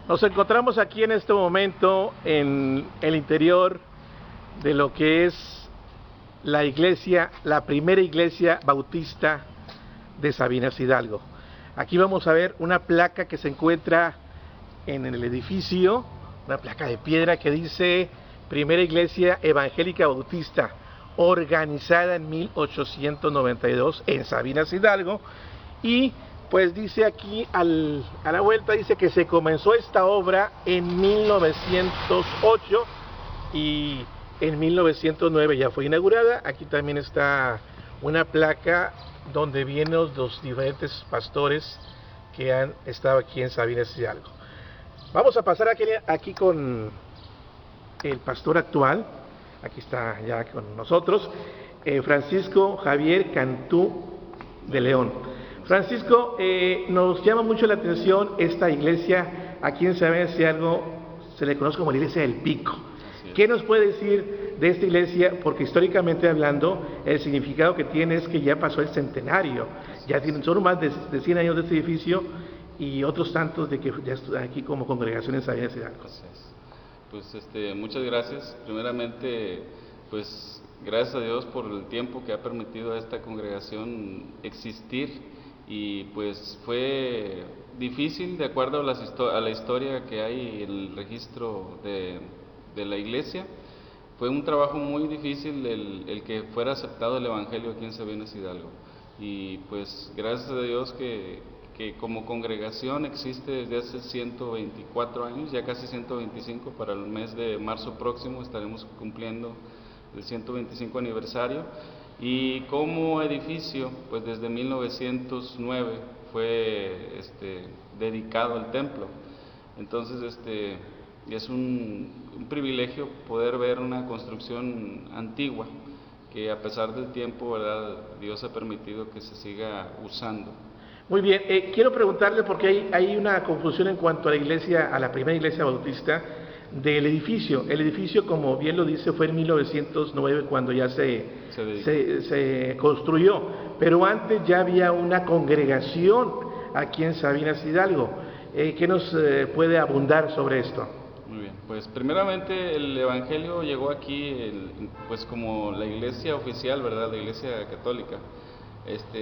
Nos encontramos aquí en este momento en el interior de lo que es la iglesia, la primera iglesia bautista de Sabinas Hidalgo. Aquí vamos a ver una placa que se encuentra en el edificio, una placa de piedra que dice Primera Iglesia Evangélica Bautista, organizada en 1892 en Sabinas Hidalgo, y pues dice aquí a la vuelta, dice que se comenzó esta obra en 1908 y en 1909 ya fue inaugurada. Aquí también está una placa donde vienen los diferentes pastores que han estado aquí en Sabinas Hidalgo. Vamos a pasar aquí con el pastor actual. Aquí está ya con nosotros, Francisco Javier Cantú de León. Francisco, nos llama mucho la atención esta iglesia. Aquí en Sabinas Hidalgo se le conoce como la iglesia del Pico. ¿Qué nos puede decir de esta iglesia? Porque históricamente hablando, el significado que tiene es que ya pasó el centenario. Ya son más de 100 años de este edificio y otros tantos de que ya están aquí como congregación en Sabinas Hidalgo. Pues muchas gracias. Primeramente, pues gracias a Dios por el tiempo que ha permitido a esta congregación existir, y pues fue difícil de acuerdo a la historia que hay en el registro de la iglesia. Fue un trabajo muy difícil el que fuera aceptado el Evangelio aquí en Sabinas Hidalgo, y pues gracias a Dios que como congregación existe desde hace 124 años, ya casi 125. Para el mes de marzo próximo estaremos cumpliendo el 125 aniversario, y como edificio, pues desde 1909 fue dedicado el templo. Entonces es un privilegio poder ver una construcción antigua que a pesar del tiempo, ¿verdad?, Dios ha permitido que se siga usando. Muy bien, quiero preguntarle porque hay una confusión en cuanto a la iglesia, a la primera iglesia bautista del edificio. El edificio, como bien lo dice, fue en 1909 cuando ya se construyó, pero antes ya había una congregación aquí en Sabinas Hidalgo. ¿Qué nos puede abundar sobre esto? Muy bien, pues primeramente el Evangelio llegó aquí pues como la iglesia oficial, ¿verdad?, la iglesia católica.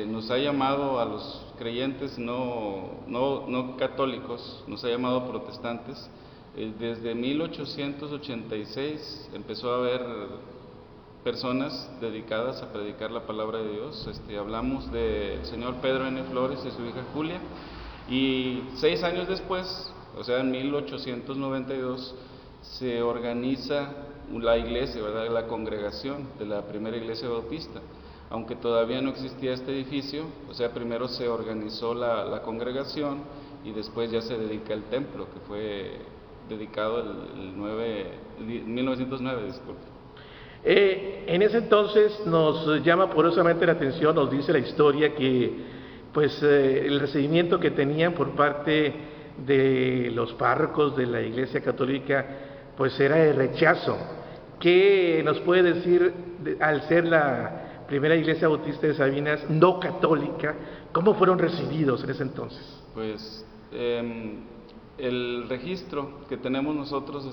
Nos ha llamado a los creyentes no católicos, nos ha llamado protestantes. Desde 1886 empezó a haber personas dedicadas a predicar la palabra de Dios. Hablamos del señor Pedro N. Flores y su hija Julia, y 6 años después, o sea en 1892, se organiza la iglesia, ¿verdad?, la congregación de la primera iglesia bautista. Aunque todavía no existía este edificio, o sea, primero se organizó la congregación y después ya se dedica el templo, que fue dedicado el 1909, disculpe. En ese entonces nos llama poderosamente la atención, nos dice la historia que pues el recibimiento que tenían por parte de los párrocos de la Iglesia Católica pues era de rechazo. ¿Qué nos puede decir al ser la primera iglesia bautista de Sabinas no católica, cómo fueron recibidos en ese entonces? Pues el registro que tenemos nosotros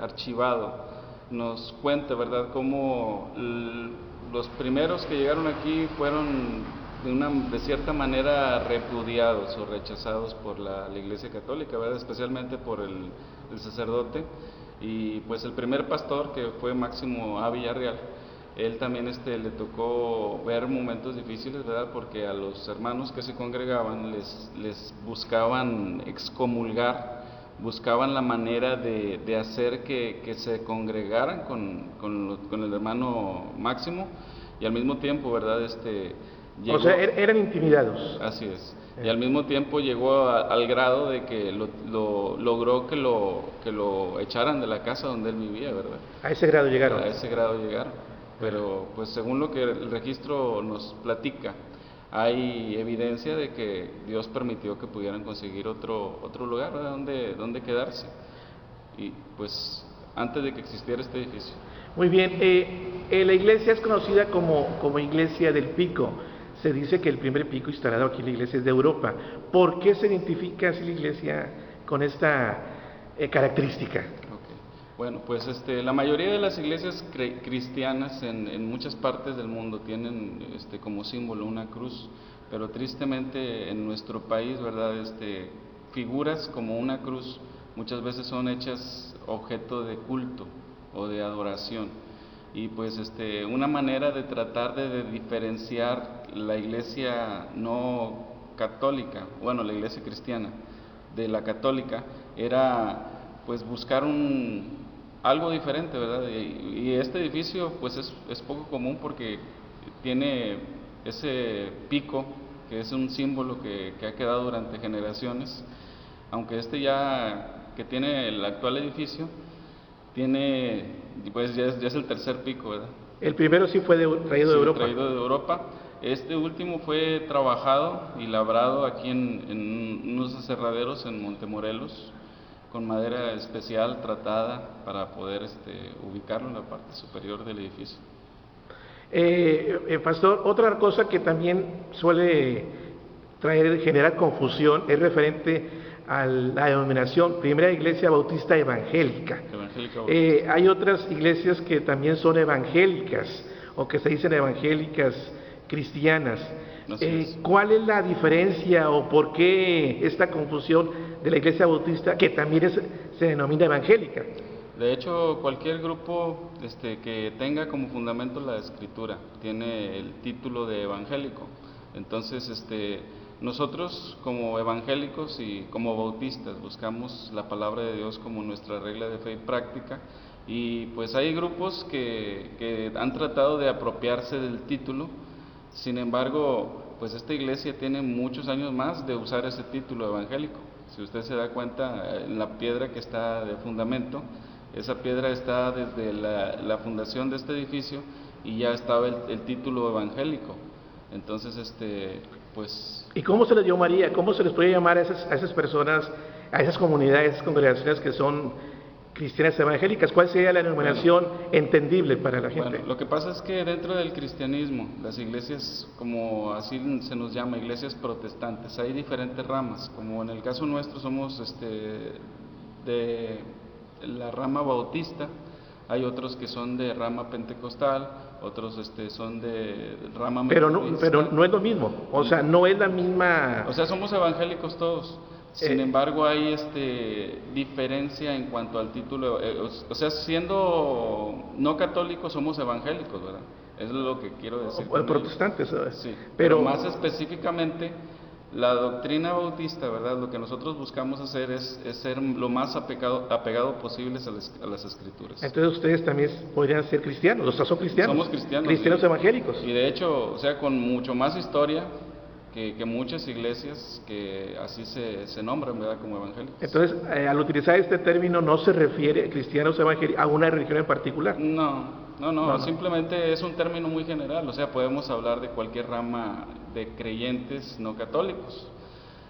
archivado nos cuenta, ¿verdad?, cómo los primeros que llegaron aquí fueron de cierta manera repudiados o rechazados por la iglesia católica, ¿verdad?, especialmente por el sacerdote. Y pues el primer pastor, que fue Máximo A. Villarreal, él también le tocó ver momentos difíciles, ¿verdad?, porque a los hermanos que se congregaban les buscaban excomulgar, buscaban la manera de hacer que se congregaran con el hermano Máximo, y al mismo tiempo, ¿verdad?, llegó, o sea, eran intimidados. Así es. Y al mismo tiempo llegó al grado de que logró que lo echaran de la casa donde él vivía, ¿verdad? A ese grado llegaron. A ese grado llegaron. Pero pues según lo que el registro nos platica, hay evidencia de que Dios permitió que pudieran conseguir otro lugar, ¿verdad?, donde quedarse. Y pues antes de que existiera este edificio. Muy bien, la iglesia es conocida como iglesia del Pico. Se dice que el primer pico instalado aquí en la iglesia es de Europa. ¿Por qué se identifica así la iglesia con esta característica? Ok. Bueno, pues la mayoría de las iglesias cristianas en muchas partes del mundo tienen como símbolo una cruz, pero tristemente en nuestro país, ¿verdad? Figuras como una cruz muchas veces son hechas objeto de culto o de adoración. Y pues una manera de tratar de diferenciar la iglesia no católica, bueno, la iglesia cristiana de la católica, era pues buscar algo diferente, ¿verdad? Y este edificio pues es poco común porque tiene ese pico que es un símbolo que ha quedado durante generaciones, aunque ya que tiene el actual edificio, pues ya es el tercer pico, ¿verdad? El primero sí fue traído de Europa. Traído de Europa. Este último fue trabajado y labrado aquí en unos aserraderos en Montemorelos, con madera especial tratada para poder ubicarlo en la parte superior del edificio. Pastor, otra cosa que también suele generar confusión es referente a la denominación Primera Iglesia Bautista Evangélica. Hay otras iglesias que también son evangélicas o que se dicen evangélicas cristianas. ¿Cuál es la diferencia o por qué esta confusión de la Iglesia Bautista, que también se denomina evangélica? De hecho, cualquier grupo que tenga como fundamento la Escritura tiene el título de evangélico. Entonces, nosotros como evangélicos y como bautistas buscamos la palabra de Dios como nuestra regla de fe y práctica, y pues hay grupos que han tratado de apropiarse del título. Sin embargo, pues esta iglesia tiene muchos años más de usar ese título evangélico. Si usted se da cuenta, en la piedra que está de fundamento, esa piedra está desde la fundación de este edificio y ya estaba el título evangélico. Entonces, pues... ¿Y cómo se les llamaría, cómo se les puede llamar a esas personas, a esas comunidades, esas congregaciones que son cristianas evangélicas? ¿Cuál sería la denominación entendible para la gente? Bueno, lo que pasa es que dentro del cristianismo, las iglesias, como así se nos llama, iglesias protestantes, hay diferentes ramas. Como en el caso nuestro somos de la rama bautista, hay otros que son de rama pentecostal, otros son de rama metodista. Pero no es lo mismo, o sea, no es la misma... O sea, somos evangélicos todos. Sin embargo, hay diferencia en cuanto al título, o sea, siendo no católicos somos evangélicos, ¿verdad? Es lo que quiero decir. O protestantes, sí, pero más específicamente, la doctrina bautista, ¿verdad? Lo que nosotros buscamos hacer es ser lo más apegado posible a las Escrituras. Entonces ustedes también podrían ser cristianos, o sea, son cristianos. Somos cristianos. Cristianos evangélicos. Y de hecho, o sea, con mucho más historia que muchas iglesias que así se nombran, ¿verdad?, como evangélicos. Entonces, al utilizar este término, ¿no se refiere cristianos evangélicos a una religión en particular? No, simplemente es un término muy general, o sea, podemos hablar de cualquier rama de creyentes no católicos.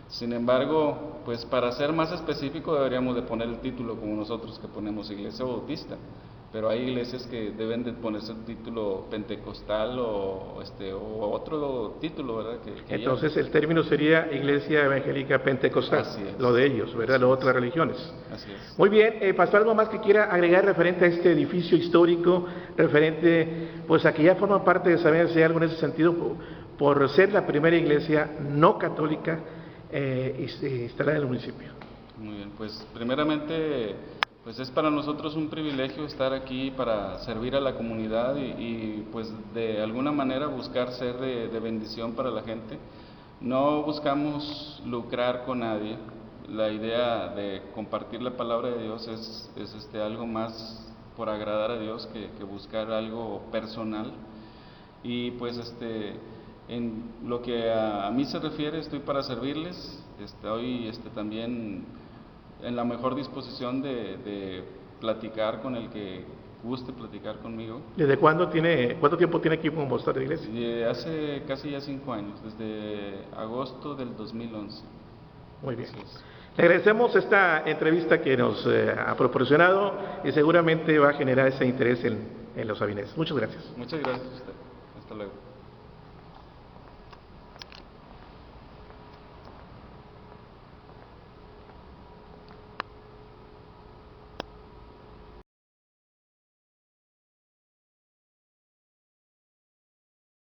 Sin embargo, pues para ser más específico deberíamos de poner el título como nosotros que ponemos Iglesia Bautista, pero hay iglesias que deben de ponerse el título pentecostal o otro título, ¿verdad? Entonces el término sería Iglesia Evangélica Pentecostal, lo de ellos, ¿verdad? Las otras religiones. Así es. Muy bien, pastor, ¿algo más que quiera agregar referente a este edificio histórico, referente pues a que ya forma parte de Sabinas si hay algo en ese sentido, por ser la primera iglesia no católica instalada en el municipio? Muy bien, pues primeramente... Pues es para nosotros un privilegio estar aquí para servir a la comunidad y pues de alguna manera buscar ser de bendición para la gente. No buscamos lucrar con nadie. La idea de compartir la palabra de Dios es algo más por agradar a Dios que buscar algo personal. Y pues en lo que a mí se refiere, estoy para servirles. Estoy también en la mejor disposición de platicar con el que guste platicar conmigo. ¿Desde cuánto tiempo tiene aquí como pastor de iglesia? Hace casi ya 5 años, desde agosto del 2011. Muy bien. Le agradecemos esta entrevista que nos ha proporcionado y seguramente va a generar ese interés en los sabineses. Muchas gracias. Muchas gracias a usted. Hasta luego.